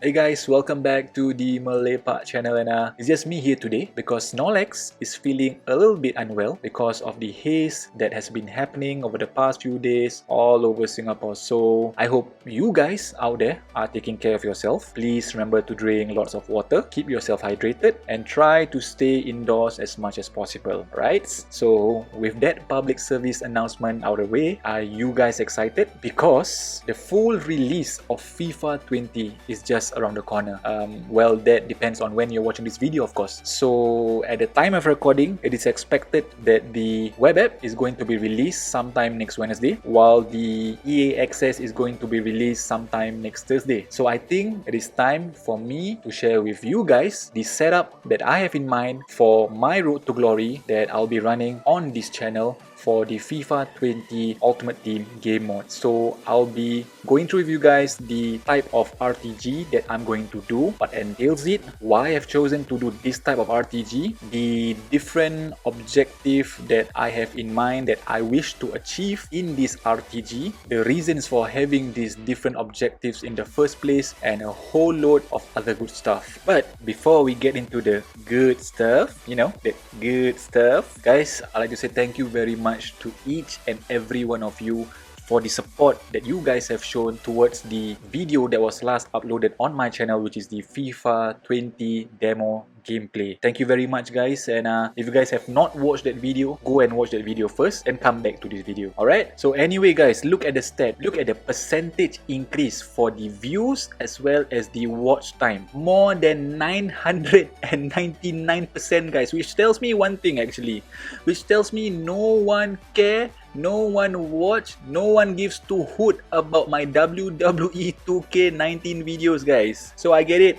Hey guys, welcome back to the Malaypak channel, and it's just me here today because Snorlax is feeling a little bit unwell because of the haze that has been happening over the past few days all over Singapore. So I hope you guys out there are taking care of yourself. Please remember to drink lots of water, keep yourself hydrated, and try to stay indoors as much as possible, right? So with that public service announcement out of the way, are you guys excited? Because the full release of FIFA 20 is just around the corner. Well, that depends on when you're watching this video, of course. So at the time of recording, it is expected that the web app is going to be released sometime next Wednesday, while the EA Access is going to be released sometime next Thursday. So I think it is time for me to share with you guys the setup that I have in mind for my road to glory that I'll be running on this channel for the FIFA 20 Ultimate Team game mode. So I'll be going through with you guys the type of RTG that I'm going to do, what entails it, why I've chosen to do this type of RTG, the different objective that I have in mind that I wish to achieve in this RTG, the reasons for having these different objectives in the first place, and a whole load of other good stuff. But before we get into the good stuff, the good stuff, guys, I'd like to say thank you very much to each and every one of you for the support that you guys have shown towards the video that was last uploaded on my channel, which is the FIFA 20 demo gameplay. Thank you very much, guys, and if you guys have not watched that video, go and watch that video first and come back to this video. Alright, so anyway guys, look at the stat, look at the percentage increase for the views as well as the watch time. More than 999%, guys, which tells me one thing actually, which tells me no one care, no one watch, no one gives two hoot about my WWE 2K19 videos, guys. So I get it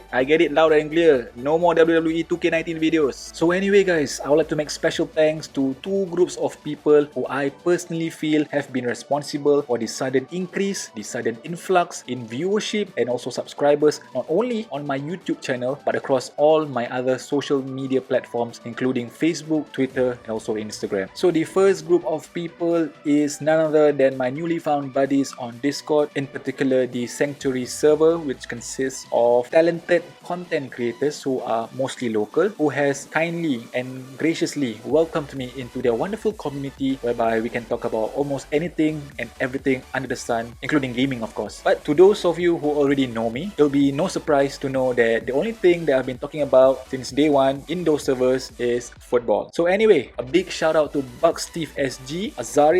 loud and clear. No more WWE 2K19 videos. So anyway guys, I would like to make special thanks to two groups of people who I personally feel have been responsible for the sudden increase, the sudden influx in viewership and also subscribers, not only on my YouTube channel but across all my other social media platforms including Facebook, Twitter and also Instagram. So the first group of people is none other than my newly found buddies on Discord, in particular the Sanctuary server, which consists of talented content creators who are mostly local, who has kindly and graciously welcomed me into their wonderful community whereby we can talk about almost anything and everything under the sun, including gaming of course. But to those of you who already know me, it'll be no surprise to know that the only thing that I've been talking about since day one in those servers is football. So anyway, a big shout out to Buck Steve SG, Azaris,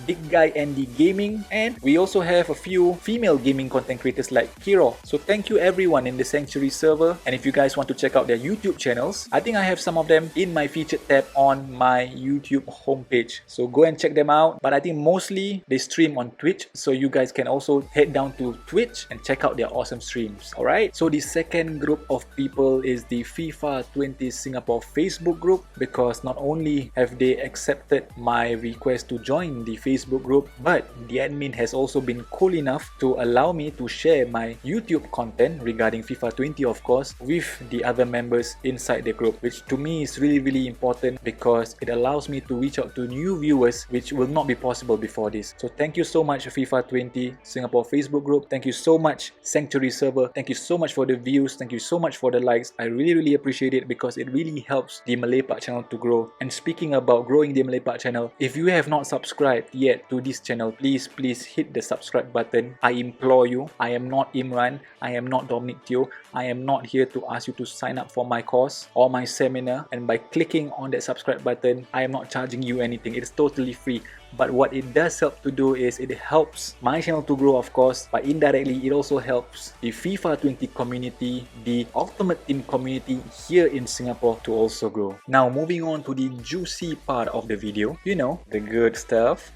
Big Guy Andy Gaming, and we also have a few female gaming content creators like Kiro. So thank you everyone in the Sanctuary server, and if you guys want to check out their YouTube channels, I think I have some of them in my featured tab on my YouTube homepage. So go and check them out, but I think mostly they stream on Twitch, so you guys can also head down to Twitch and check out their awesome streams. Alright, so the second group of people is the FIFA 20 Singapore Facebook group, because not only have they accepted my request to join the Facebook group, but the admin has also been cool enough to allow me to share my YouTube content regarding FIFA 20 of course with the other members inside the group, which to me is really important because it allows me to reach out to new viewers which will not be possible before this. So thank you so much FIFA 20 Singapore Facebook group, thank you so much Sanctuary server, thank you so much for the views, thank you so much for the likes. I really appreciate it because it really helps the Malaypak channel to grow. And speaking about growing the Malaypak channel, if you have not subscribed yet to this channel, please hit the subscribe button. I implore you. I am not Imran, I am not Dominic Teo, I am not here to ask you to sign up for my course or my seminar, and by clicking on that subscribe button, I am not charging you anything. It is totally free. But what it does help to do is it helps my channel to grow of course, but indirectly it also helps the FIFA 20 community, the Ultimate Team community here in Singapore to also grow. Now moving on to the juicy part of the video, the good stuff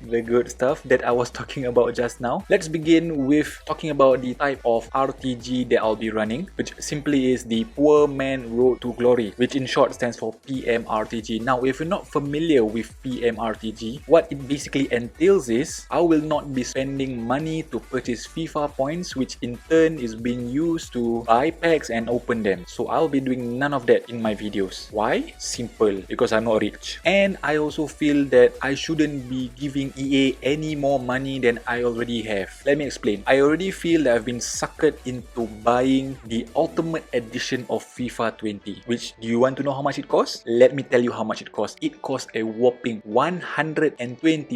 that I was talking about just now. Let's begin with talking about the type of RTG that I'll be running, which simply is the Poor Man Road to Glory, which in short stands for PMRTG. Now if you're not familiar with PMRTG, what it basically basically entails is I will not be spending money to purchase FIFA points, which in turn is being used to buy packs and open them. So I'll be doing none of that in my videos. Why? Simple, because I'm not rich. And I also feel that I shouldn't be giving EA any more money than I already have. Let me explain. I already feel that I've been suckered into buying the Ultimate Edition of FIFA 20. Which, do you want to know how much it costs? Let me tell you how much it costs. It costs a whopping 126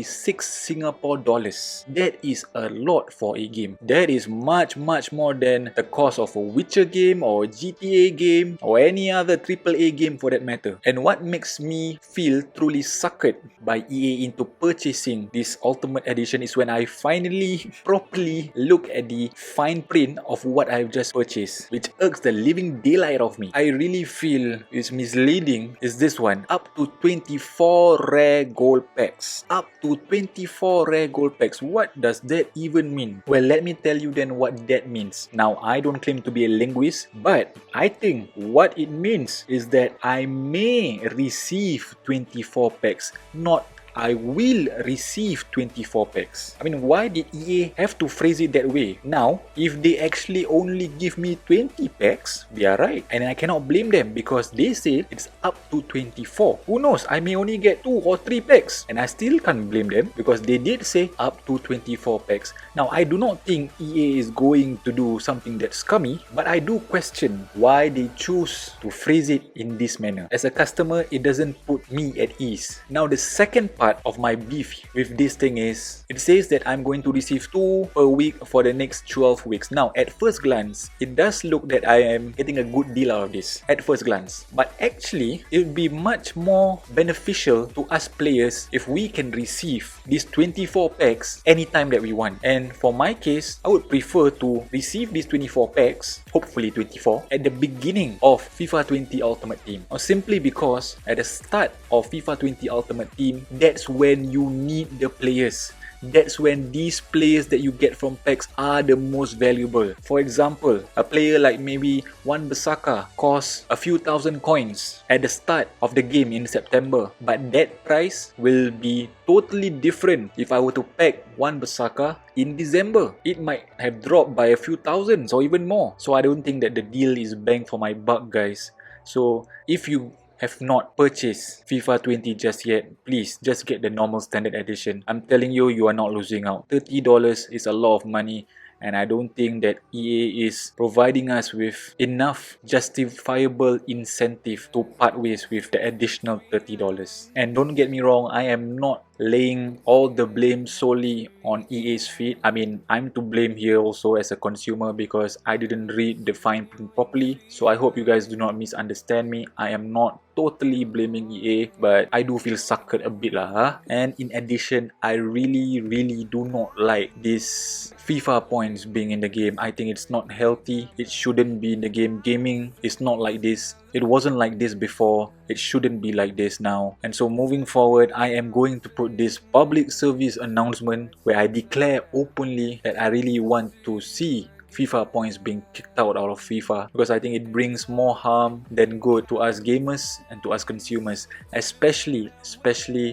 Singapore dollars. That is a lot for a game. That is much more than the cost of a Witcher game or a GTA game or any other AAA game for that matter. And what makes me feel truly suckered by EA into purchasing this Ultimate Edition is when I finally properly look at the fine print of what I've just purchased, which irks the living daylight of me. I really feel it's misleading is this one. Up to 24 rare gold packs. Up to 24 rare gold packs. What does that even mean? Well, let me tell you then what that means. Now, I don't claim to be a linguist, but I think what it means is that I may receive 24 packs, not I will receive 24 packs. I mean, why did EA have to phrase it that way? Now, if they actually only give me 20 packs, they are right. And I cannot blame them because they said it's up to 24. Who knows? I may only get 2 or 3 packs. And I still can't blame them because they did say up to 24 packs. Now, I do not think EA is going to do something that's scummy, but I do question why they choose to phrase it in this manner. As a customer, it doesn't put me at ease. Now, the second part of my beef with this thing is it says that I'm going to receive 2 per week for the next 12 weeks. Now, at first glance, it does look that I am getting a good deal out of this at first glance. But actually, it would be much more beneficial to us players if we can receive these 24 packs anytime that we want. And for my case, I would prefer to receive these 24 packs, hopefully 24, at the beginning of FIFA 20 Ultimate Team. Or simply because at the start of FIFA 20 Ultimate Team, that's when you need the players. That's when these players that you get from packs are the most valuable. For example, a player like maybe Wan-Bissaka costs a few thousand coins at the start of the game in September, but that price will be totally different if I were to pack Wan-Bissaka in December. It might have dropped by a few thousands or even more. So I don't think that the deal is bang for my buck, guys. So if you have not purchased FIFA 20 just yet, please just get the normal standard edition. I'm telling you, you are not losing out. $30 is a lot of money, and I don't think that EA is providing us with enough justifiable incentive to part ways with the additional $30. And don't get me wrong, I am not laying all the blame solely on EA's feet. I mean, I'm to blame here also as a consumer because I didn't read the fine print properly. So I hope you guys do not misunderstand me. I am not totally blaming EA, but I do feel suckered a bit lah. And in addition, I really do not like this FIFA points being in the game. I think it's not healthy. It shouldn't be in the game. Gaming is not like this. It wasn't like this before. It shouldn't be like this now. And so moving forward, I am going to put this public service announcement where I declare openly that I really want to see FIFA points being kicked out of FIFA, because I think it brings more harm than good to us gamers and to us consumers, especially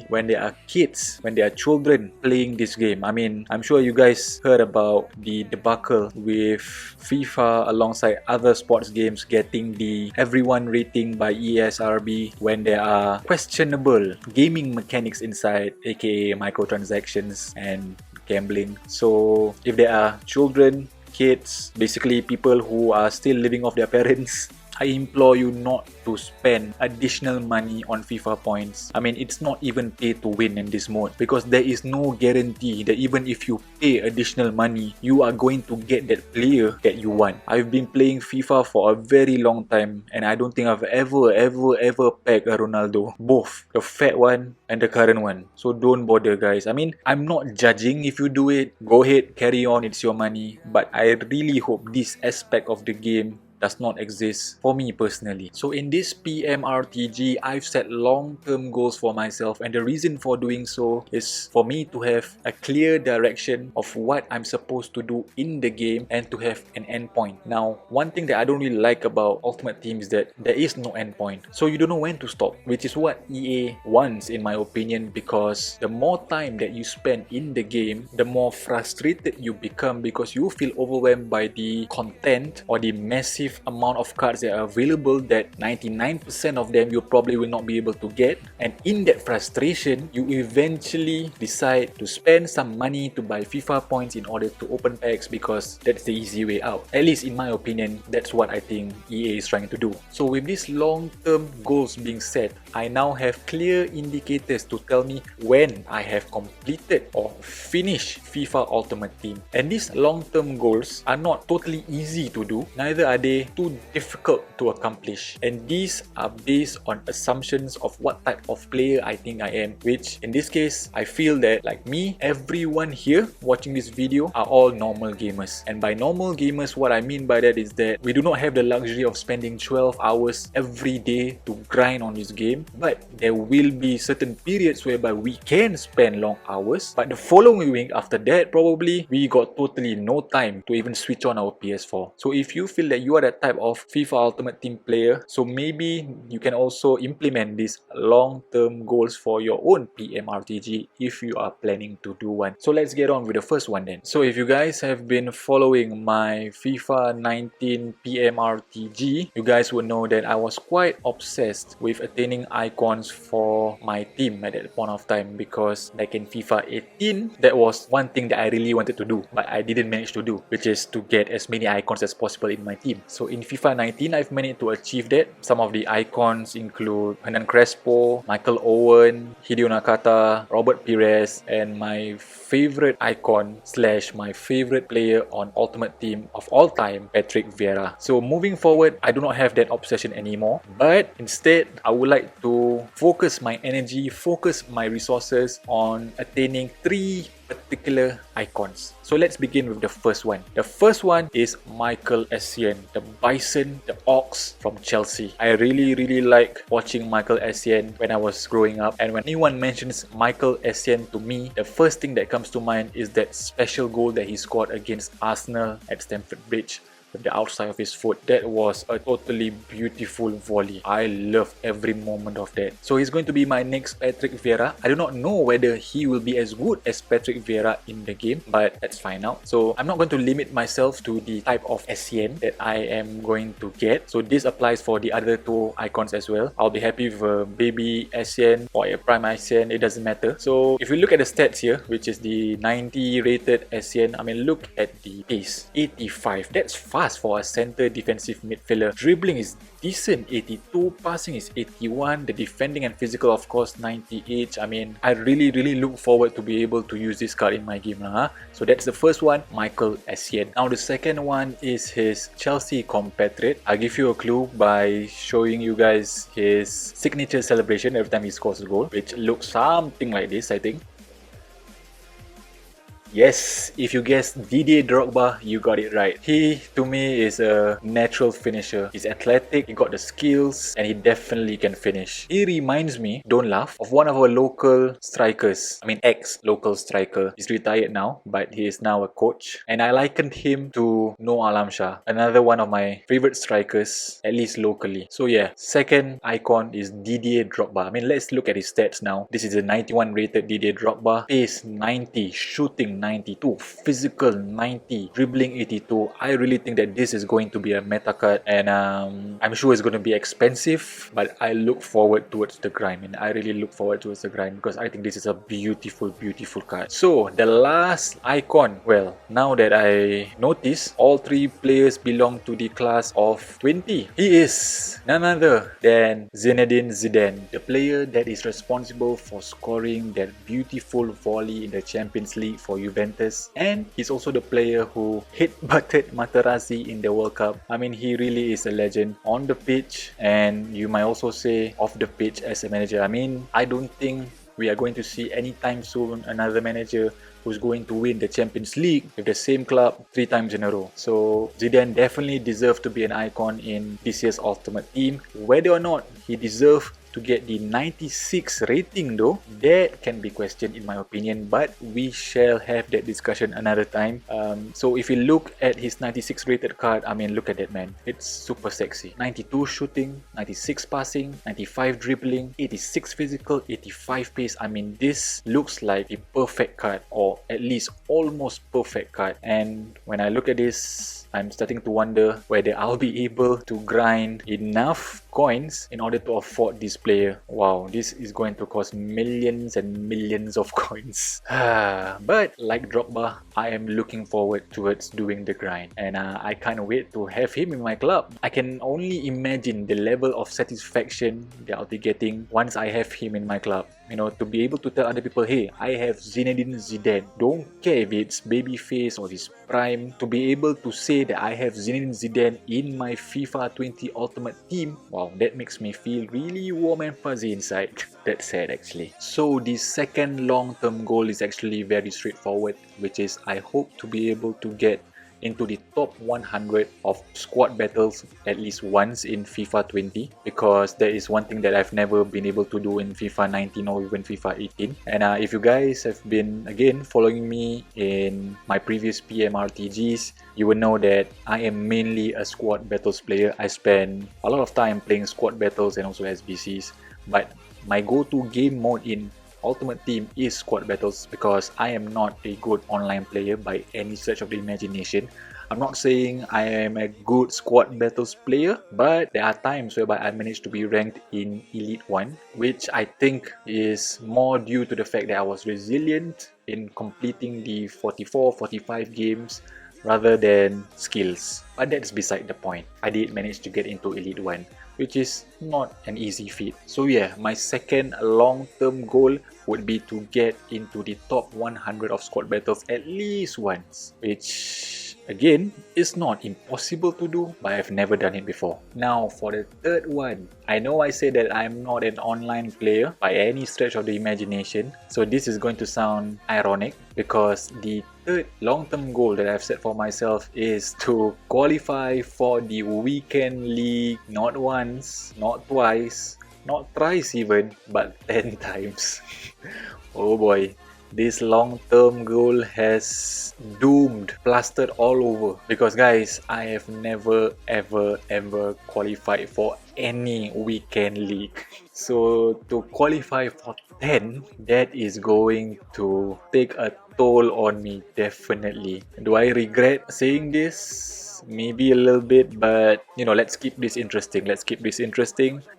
when there are kids, when there are children playing this game. I mean, I'm sure you guys heard about the debacle with FIFA alongside other sports games getting the everyone rating by ESRB when there are questionable gaming mechanics inside, aka microtransactions and gambling. So if there are children, kids, basically people who are still living off their parents, I implore you not to spend additional money on FIFA points. I mean, it's not even pay to win in this mode, because there is no guarantee that even if you pay additional money, you are going to get that player that you want. I've been playing FIFA for a very long time, and I don't think I've ever packed a Ronaldo, both the fat one and the current one. So don't bother, guys. I mean, I'm not judging if you do it. Go ahead, carry on, it's your money. But I really hope this aspect of the game does not exist for me personally. So in this PMRTG, I've set long-term goals for myself, and the reason for doing so is for me to have a clear direction of what I'm supposed to do in the game and to have an endpoint. Now, one thing that I don't really like about Ultimate Team is that there is no endpoint. So you don't know when to stop, which is what EA wants in my opinion, because the more time that you spend in the game, the more frustrated you become because you feel overwhelmed by the content or the massive amount of cards that are available that 99% of them you probably will not be able to get. And in that frustration, you eventually decide to spend some money to buy FIFA points in order to open packs because that's the easy way out. At least in my opinion, that's what I think EA is trying to do. So with these long-term goals being set, I now have clear indicators to tell me when I have completed or finished FIFA Ultimate Team. And these long-term goals are not totally easy to do, neither are they too difficult to accomplish. And these are based on assumptions of what type of player I think I am, which in this case, I feel that like me, everyone here watching this video are all normal gamers. And by normal gamers, what I mean by that is that we do not have the luxury of spending 12 hours every day to grind on this game, but there will be certain periods whereby we can spend long hours, but the following week after that, probably we got totally no time to even switch on our PS4. So if you feel that you are that type of FIFA Ultimate Team player, so maybe you can also implement these long-term goals for your own PMRTG if you are planning to do one. So let's get on with the first one then. So if you guys have been following my FIFA 19 PMRTG, you guys would know that I was quite obsessed with attaining icons for my team at that point of time, because back in FIFA 18, that was one thing that I really wanted to do, but I didn't manage to do, which is to get as many icons as possible in my team. So in FIFA 19, I've managed to achieve that. Some of the icons include Hernan Crespo, Michael Owen, Hideo Nakata, Robert Pires, and my favorite icon slash my favorite player on Ultimate Team of all time, Patrick Vieira. So moving forward, I do not have that obsession anymore, but instead I would like to focus my energy, focus my resources on attaining 3 particular icons. So let's begin with the first one. The first one is Michael Essien, the Bison, the Ox from Chelsea. I really like watching Michael Essien when I was growing up, and when anyone mentions Michael Essien to me, the first thing that comes to mind is that special goal that he scored against Arsenal at Stamford Bridge with the outside of his foot. That was a totally beautiful volley. I loved every moment of that. So he's going to be my next Patrick Vieira. I do not know whether he will be as good as Patrick Vieira in the game, but let's find out. So I'm not going to limit myself to the type of Essien that I am going to get. So this applies for the other 2 icons as well. I'll be happy with a baby Essien or a prime Essien, it doesn't matter. So if you look at the stats here, which is the 90 rated Essien, I mean look at the pace, 85. That's fast for a center defensive midfielder. Dribbling is decent, 82, passing is 81, the defending and physical of course 98. I mean, I really look forward to be able to use this card in my game lah. So that's the first one, Michael Essien. Now the second one is his Chelsea compatriot. I'll give you a clue by showing you guys his signature celebration every time he scores a goal, which looks something like this, I think. Yes, if you guessed Didier Drogba, you got it right. He, to me, is a natural finisher. He's athletic, he got the skills, and he definitely can finish. He reminds me, don't laugh, of one of our local strikers. I mean, ex-local striker. He's retired now, but he is now a coach. And I likened him to Noah Alamshah, another one of my favorite strikers, at least locally. So yeah, second icon is Didier Drogba. I mean, let's look at his stats now. This is a 91 rated Didier Drogba. Pace 90, shooting 92, physical 90, dribbling 82. I really think that this is going to be a meta card, and I'm sure it's going to be expensive, but I look forward towards the grind, and I really look forward towards the grind because I think this is a beautiful card. So the last icon, well, now that I notice all 3 players belong to the class of 20, he is none other than Zinedine Zidane, the player that is responsible for scoring that beautiful volley in the Champions League for Juventus, and he's also the player who headbutted Materazzi in the World Cup. I mean, he really is a legend on the pitch, and you might also say off the pitch as a manager. I mean, I don't think we are going to see anytime soon another manager who's going to win the Champions League with the same club 3 times in a row. So Zidane definitely deserves to be an icon in this year's Ultimate Team. Whether or not he deserves to get the 96 rating though, that can be questioned in my opinion, but we shall have that discussion another time. So if you look at his 96 rated card, I mean, look at that, man. It's super sexy. 92 shooting, 96 passing, 95 dribbling, 86 physical, 85 pace. I mean, this looks like the perfect card, or at least almost perfect card. And when I look at this, I'm starting to wonder whether I'll be able to grind enough coins in order to afford this player. Wow, this is going to cost millions and millions of coins. But like Drogba, I am looking forward towards doing the grind, and I can't wait to have him in my club. I can only imagine the level of satisfaction that I'll be getting once I have him in my club. You know, to be able to tell other people, hey, I have Zinedine Zidane. Don't care if it's babyface or his prime. To be able to say that I have Zinedine Zidane in my FIFA 20 Ultimate Team, wow, that makes me feel really warm and fuzzy inside. That's sad actually. So the second long-term goal is actually very straightforward, which is I hope to be able to get into the top 100 of squad battles at least once in FIFA 20, because that is one thing that I've never been able to do in FIFA 19 or even FIFA 18. And if you guys have been again following me in my previous PMRTGs, you will know that I am mainly a squad battles player. I spend a lot of time playing squad battles and also SBCs, but my go-to game mode in Ultimate Team is squad battles because I am not a good online player by any stretch of the imagination. I'm not saying I am a good squad battles player, but there are times whereby I managed to be ranked in Elite 1, which I think is more due to the fact that I was resilient in completing the 44-45 games rather than skills. But that's beside the point. I did manage to get into Elite 1, which is not an easy feat. So yeah, my second long-term goal would be to get into the top 100 of squad battles at least once, which again is not impossible to do, but I've never done it before. Now for the third one, I know I said that I'm not an online player by any stretch of the imagination, so this is going to sound ironic because the third long-term goal that I've set for myself is to qualify for the weekend league, not once, not twice, not thrice even, but 10 times. Oh boy, this long-term goal has doomed, plastered all over, because guys, I have never ever qualified for any weekend league. So to qualify for 10, that is going to take a toll on me, definitely. Do I regret saying this? Maybe a little bit, but you know, let's keep this interesting.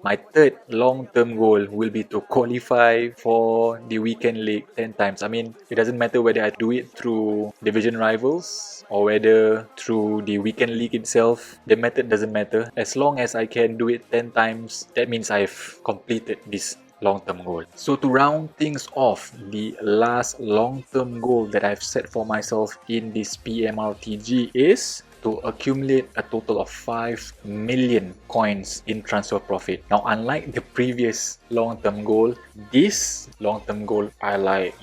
My third long-term goal will be to qualify for the weekend league 10 times. I mean, it doesn't matter whether I do it through division rivals or whether through the weekend league itself. The method doesn't matter. As long as I can do it 10 times, that means I've completed this long-term goal. So to round things off, the last long-term goal that I've set for myself in this PMRTG is to accumulate a total of 5 million coins in transfer profit. Now, unlike the previous long-term goal, this long-term goal I like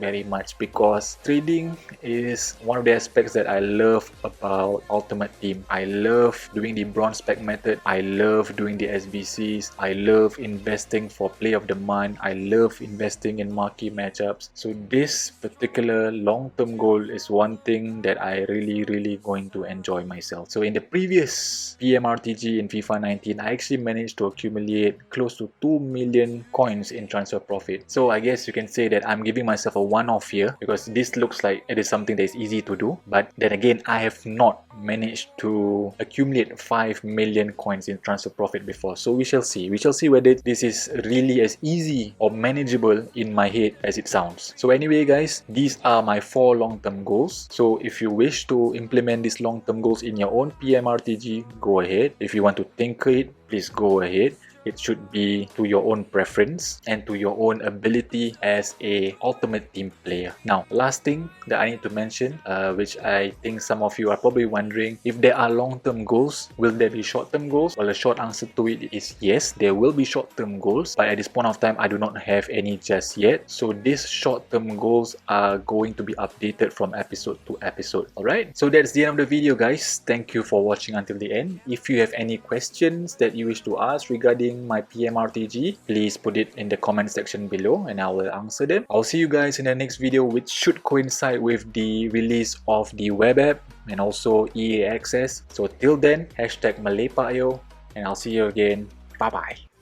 very much, because trading is one of the aspects that I love about Ultimate Team. I love doing the bronze pack method, I love doing the SBCs, I love investing for play of the month, I love investing in marquee matchups. So this particular long-term goal is one thing that I really going to enjoy myself. So in the previous PMRTG in FIFA 19, I actually managed to accumulate close to 2 million coins in transfer profit. So I guess you can say that I'm giving myself a one-off here, because this looks like it is something that is easy to do, but then again, I have not managed to accumulate 5 million coins in transfer profit before. So we shall see whether this is really as easy or manageable in my head as it sounds. So anyway guys, these are my 4 long-term goals. So if you wish to implement these long-term goals in your own PMRTG, go ahead. If you want to tinker it, please go ahead. It should be to your own preference and to your own ability as a ultimate team player. Now, last thing that I need to mention, which I think some of you are probably wondering, if there are long-term goals, will there be short-term goals? Well, the short answer to it is yes, there will be short-term goals, but at this point of time, I do not have any just yet. So these short-term goals are going to be updated from episode to episode. Alright, so that's the end of the video, guys. Thank you for watching until the end. If you have any questions that you wish to ask regarding my PMRTG, please put it in the comment section below and I will answer them. I'll see you guys in the next video, which should coincide with the release of the web app and also EA access. So till then, hashtag Malaypak yo, and I'll see you again. Bye bye.